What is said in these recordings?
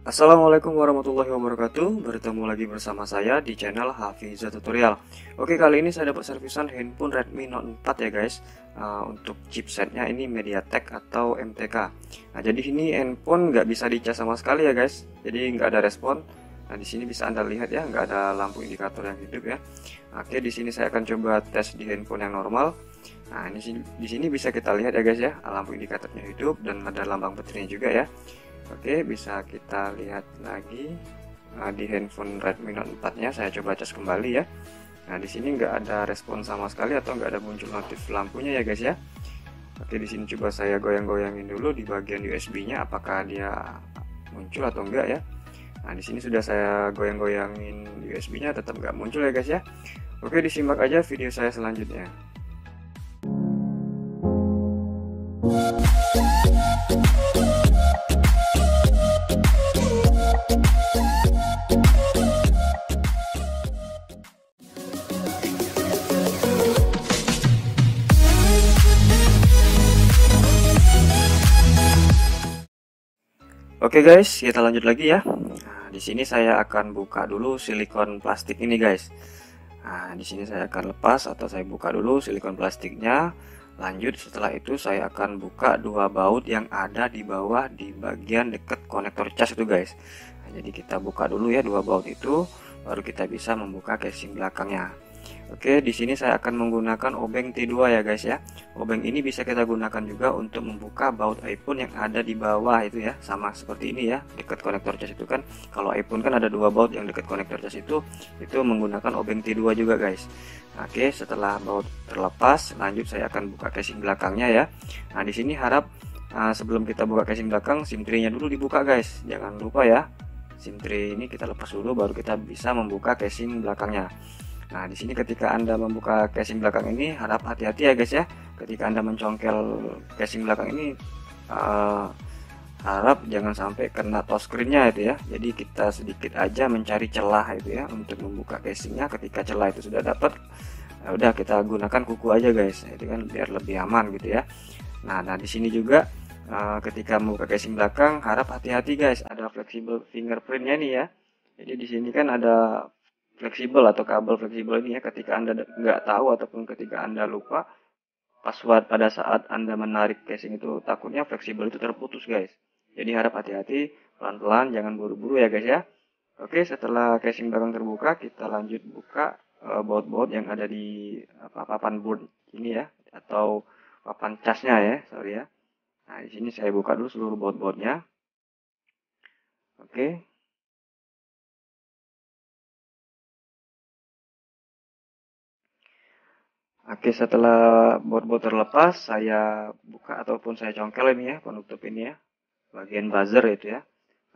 Assalamualaikum warahmatullahi wabarakatuh. Bertemu lagi bersama saya di channel Hafiza Tutorial. Oke, kali ini saya dapat servisan handphone Redmi Note 4 ya guys. Untuk chipsetnya ini MediaTek atau MTK. Nah, jadi ini handphone nggak bisa dicas sama sekali ya guys. Jadi nggak ada respon. Nah, di sini bisa Anda lihat ya, nggak ada lampu indikator yang hidup ya. Oke, di sini saya akan coba tes di handphone yang normal. Nah, di sini bisa kita lihat ya guys ya, lampu indikatornya hidup dan ada lambang baterainya juga ya. Oke, bisa kita lihat lagi di handphone Redmi Note 4-nya. Saya coba cas kembali ya. Nah, di sini nggak ada respon sama sekali atau nggak ada muncul notif lampunya ya guys ya. Oke, di sini coba saya goyang-goyangin dulu di bagian USB-nya, apakah dia muncul atau enggak ya. Nah, di sini sudah saya goyang-goyangin USB-nya, tetap nggak muncul ya guys ya. Oke, disimak aja video saya selanjutnya. Oke guys, kita lanjut lagi ya. Nah, di sini saya akan buka dulu silikon plastik ini guys. Nah, di sini saya akan lepas atau saya buka dulu silikon plastiknya. Lanjut setelah itu saya akan buka dua baut yang ada di bawah di bagian dekat konektor cas itu guys. Nah, jadi kita buka dulu ya dua baut itu, baru kita bisa membuka casing belakangnya. Oke, di sini saya akan menggunakan obeng T2 ya guys ya. Obeng ini bisa kita gunakan juga untuk membuka baut iPhone yang ada di bawah itu ya, sama seperti ini ya, dekat konektor cas itu kan. Kalau iPhone kan ada dua baut yang dekat konektor cas itu menggunakan obeng T2 juga guys. Oke, setelah baut terlepas, lanjut saya akan buka casing belakangnya ya. Nah, di sini harap sebelum kita buka casing belakang, SIM tray-nya dulu dibuka guys. Jangan lupa ya. SIM tray ini kita lepas dulu baru kita bisa membuka casing belakangnya. Nah, di sini ketika Anda membuka casing belakang ini harap hati-hati ya guys ya. Ketika Anda mencongkel casing belakang ini harap jangan sampai kena touchscreen-nya itu ya. Jadi kita sedikit aja mencari celah itu ya untuk membuka casingnya. Ketika celah itu sudah dapat, udah kita gunakan kuku aja guys. Itu kan biar lebih aman gitu ya. Nah, di sini juga ketika membuka casing belakang harap hati-hati guys. Ada fleksibel fingerprint-nya nih ya. Jadi di sini kan ada fleksibel atau kabel fleksibel ini ya, ketika Anda nggak tahu ataupun ketika Anda lupa password pada saat Anda menarik casing itu, takutnya fleksibel itu terputus guys. Jadi harap hati-hati, pelan-pelan, jangan buru-buru ya guys ya. Oke, setelah casing belakang terbuka, kita lanjut buka baut-baut yang ada di papan board ini ya, atau papan casnya ya, sorry ya. Nah, di sini saya buka dulu seluruh baut-bautnya. Oke. Oke, setelah baut-baut terlepas, saya buka ataupun saya congkel ini ya, penutup ini ya, bagian buzzer itu ya.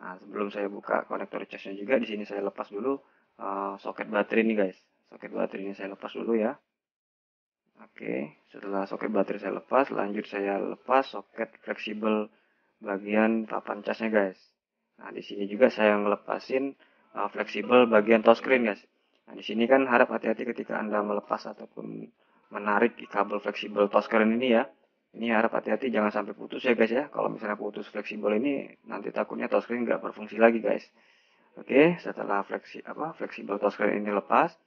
Nah, sebelum saya buka konektor casnya juga, di sini saya lepas dulu soket baterai ini guys. Soket baterai ini saya lepas dulu ya. Oke, setelah soket baterai saya lepas, lanjut saya lepas soket fleksibel bagian papan casnya guys. Nah, di sini juga saya ngelepasin fleksibel bagian touchscreen guys. Nah, di sini kan harap hati-hati ketika Anda melepas ataupun menarik kabel fleksibel touchscreen ini ya. Ini harap hati-hati jangan sampai putus ya guys ya. Kalau misalnya putus fleksibel ini nanti takutnya touchscreen nggak berfungsi lagi guys. Oke, setelah fleksibel touchscreen ini lepas,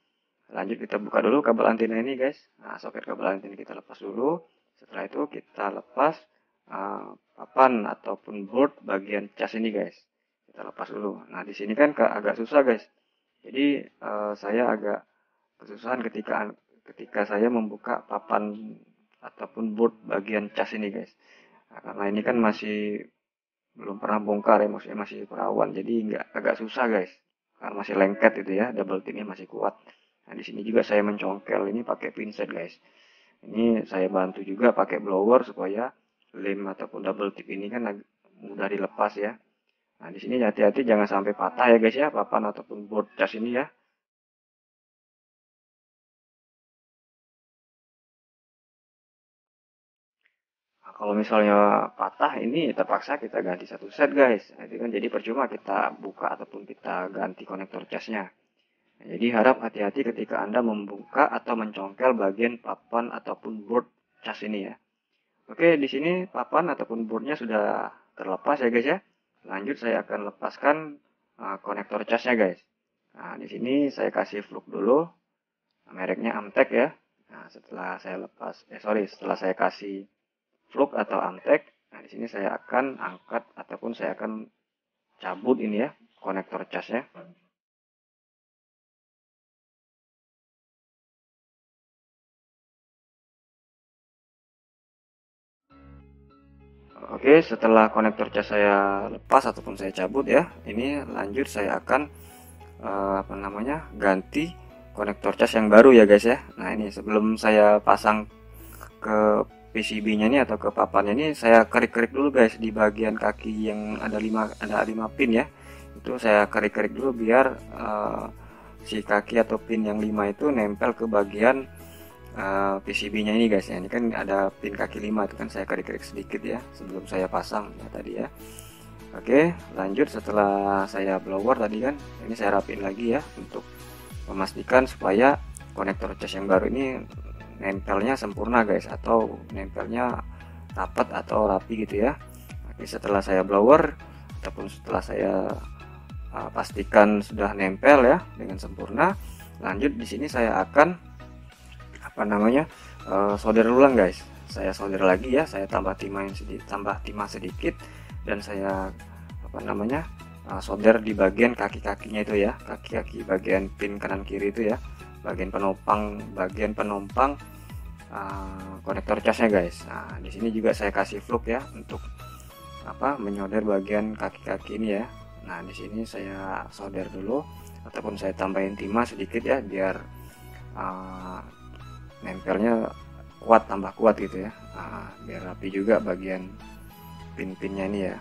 lanjut kita buka dulu kabel antena ini guys. Nah, soket kabel antena kita lepas dulu. Setelah itu kita lepas papan ataupun board bagian cas ini guys. Kita lepas dulu. Nah, di sini kan agak susah guys. Jadi saya agak kesusahan ketika saya membuka papan ataupun board bagian cas ini guys. Nah, karena ini kan masih belum pernah bongkar ya, maksudnya masih perawan, jadi agak susah guys. Karena masih lengket itu ya, double tipnya masih kuat. Nah, di sini juga saya mencongkel ini pakai pinset guys. Ini saya bantu juga pakai blower supaya lem ataupun double tip ini kan mudah dilepas ya. Nah, di sini hati-hati jangan sampai patah ya guys ya, papan ataupun board cas ini ya. Nah, kalau misalnya patah ini terpaksa kita ganti satu set guys. Nah, itu kan jadi percuma kita buka ataupun kita ganti konektor casnya. Nah, jadi harap hati-hati ketika Anda membuka atau mencongkel bagian papan ataupun board cas ini ya. Oke, di sini papan ataupun boardnya sudah terlepas ya guys ya. Lanjut saya akan lepaskan konektor casnya guys. Nah, di sini saya kasih fluk dulu, mereknya Amtek ya. Nah, setelah saya kasih fluk atau Amtek, nah di sini saya akan angkat ataupun saya akan cabut ini ya konektor casnya. Oke, setelah konektor cas saya lepas ataupun saya cabut ya, ini lanjut saya akan ganti konektor cas yang baru ya guys ya. Nah ini sebelum saya pasang ke PCB-nya ini atau ke papannya ini, saya kerik-kerik dulu guys di bagian kaki yang ada 5 pin ya. Itu saya kerik-kerik dulu biar si kaki atau pin yang 5 itu nempel ke bagian PCB-nya ini guys ya. Ini kan ada pin kaki 5 itu kan saya kerik-kerik sedikit ya sebelum saya pasang ya tadi ya. Oke, lanjut setelah saya blower tadi kan, ini saya rapin lagi ya untuk memastikan supaya konektor cas yang baru ini nempelnya sempurna guys, atau nempelnya rapat atau rapi gitu ya. Oke, setelah saya blower ataupun setelah saya pastikan sudah nempel ya dengan sempurna, lanjut di sini saya akan solder ulang guys. Saya solder lagi ya, saya tambah timah sedikit dan saya solder di bagian kaki-kakinya itu ya, kaki-kaki bagian pin kanan kiri itu ya, bagian penumpang konektor casnya guys. Nah di sini juga saya kasih fluk ya untuk menyolder bagian kaki-kaki ini ya. Nah di sini saya solder dulu ataupun saya tambahin timah sedikit ya biar nempelnya tambah kuat gitu ya. Nah, biar rapi juga bagian pin-pinnya ini ya,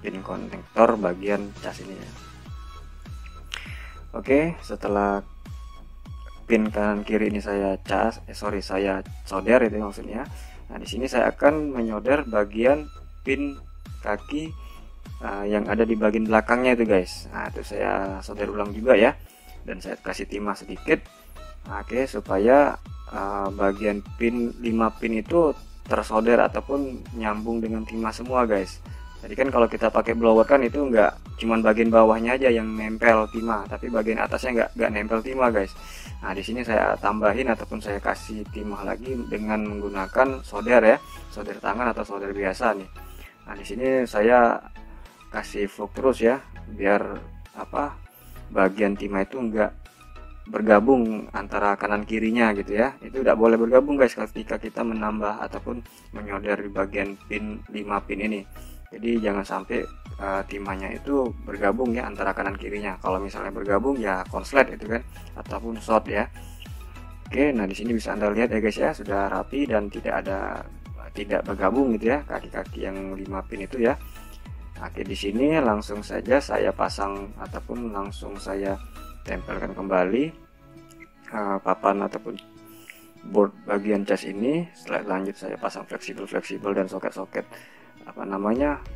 pin konektor bagian cas ini ya. Oke, setelah pin kanan kiri ini saya saya solder itu maksudnya. Nah di sini saya akan menyolder bagian pin kaki yang ada di bagian belakangnya itu guys. Nah itu saya solder ulang juga ya, dan saya kasih timah sedikit. Oke, supaya bagian pin 5 pin itu tersolder ataupun nyambung dengan timah semua guys. Jadi kan kalau kita pakai blower kan itu enggak cuman bagian bawahnya aja yang nempel timah, tapi bagian atasnya enggak nempel timah guys. Nah di sini saya tambahin ataupun saya kasih timah lagi dengan menggunakan solder ya, solder tangan atau solder biasa nih. Nah di sini saya kasih fluk terus ya biar bagian timah itu enggak bergabung antara kanan kirinya gitu ya. Itu tidak boleh bergabung guys ketika kita menambah ataupun menyolder di bagian pin 5 pin ini. Jadi jangan sampai timahnya itu bergabung ya antara kanan kirinya. Kalau misalnya bergabung ya konslet itu kan ataupun short ya. Oke, nah di sini bisa Anda lihat ya guys ya, sudah rapi dan tidak bergabung gitu ya kaki-kaki yang 5 pin itu ya. Oke, di sini langsung saja saya pasang ataupun langsung saya tempelkan kembali papan ataupun board bagian cas ini. Setelah lanjut saya pasang fleksibel dan soket-soket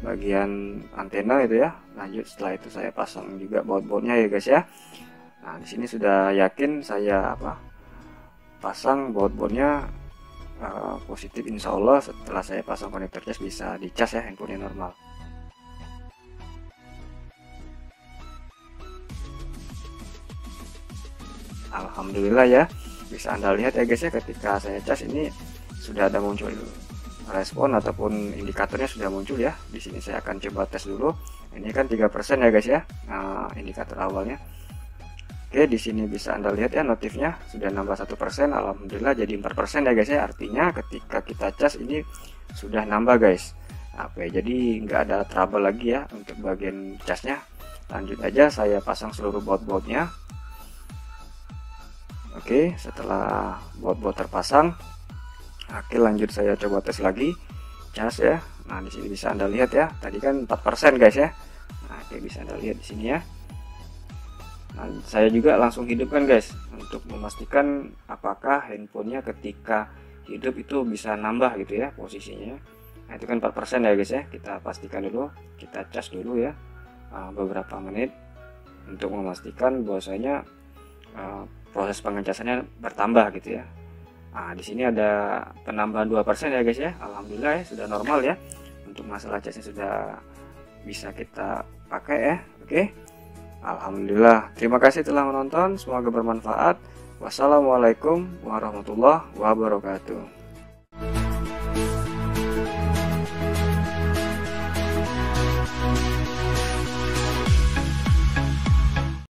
bagian antena itu ya. Lanjut setelah itu saya pasang juga baut-bautnya ya guys ya. Nah di sini sudah yakin saya pasang baut-bautnya positif, insya Allah setelah saya pasang konektor cas bisa dicas ya handphonenya normal. Alhamdulillah ya, bisa Anda lihat ya guys ya, ketika saya cas ini sudah ada muncul respon ataupun indikatornya sudah muncul ya. Di sini saya akan coba tes dulu. Ini kan 3% ya guys ya, indikator awalnya. Oke, di sini bisa Anda lihat ya notifnya sudah nambah 1%. Alhamdulillah jadi 4% ya guys ya. Artinya ketika kita cas ini sudah nambah guys. Oke, jadi nggak ada trouble lagi ya untuk bagian casnya. Lanjut aja saya pasang seluruh baut-bautnya. Oke, setelah baut-baut terpasang, oke lanjut saya coba tes lagi cas ya. Nah di sini bisa Anda lihat ya, tadi kan 4% guys ya. Nah, oke bisa Anda lihat di sini ya. Nah, saya juga langsung hidupkan guys untuk memastikan apakah handphonenya ketika hidup itu bisa nambah gitu ya posisinya. Nah itu kan 4% ya guys ya. Kita pastikan dulu, kita cas dulu ya beberapa menit untuk memastikan bahwasanya proses pengecasannya bertambah gitu ya. Nah, di sini ada penambahan 2% ya guys ya. Alhamdulillah ya, sudah normal ya. Untuk masalah casnya sudah bisa kita pakai ya. Oke. Alhamdulillah. Terima kasih telah menonton. Semoga bermanfaat. Wassalamualaikum warahmatullahi wabarakatuh.